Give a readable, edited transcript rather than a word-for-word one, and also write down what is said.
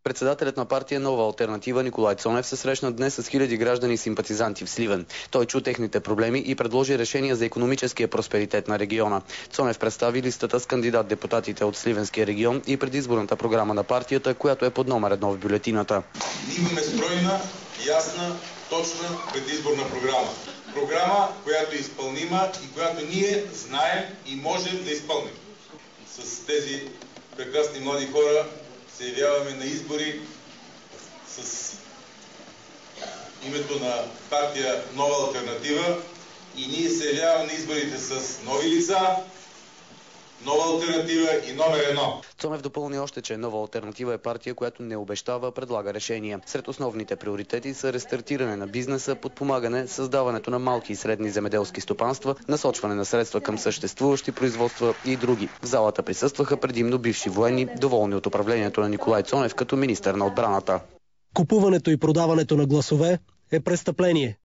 Председателят на партия Нова алтернатива Николай Цонев се срещна днес с хиляди граждани и симпатизанти в Сливен. Той чу техните проблеми и предложи решения за икономическия просперитет на региона. Цонев представи листата с кандидат-депутатите от Сливенския регион и предизборната програма на партията, която е под номер 1 в бюлетината. Имаме стройна, ясна, точна предизборна програма. Програма, която е изпълнима и която ние знаем и можем да изпълним. С тези прекрасни млади хора се явяваме на избори с името на партия Нова алтернатива и ние се явяваме на изборите с нови лица, Нова алтернатива и номер 1. Цонев допълни още, че Нова алтернатива е партия, която не обещава, предлага решения. Сред основните приоритети са рестартиране на бизнеса, подпомагане, създаването на малки и средни земеделски стопанства, насочване на средства към съществуващи производства и други. В залата присъстваха предимно бивши военни, доволни от управлението на Николай Цонев като министър на отбраната. Купуването и продаването на гласове е престъпление.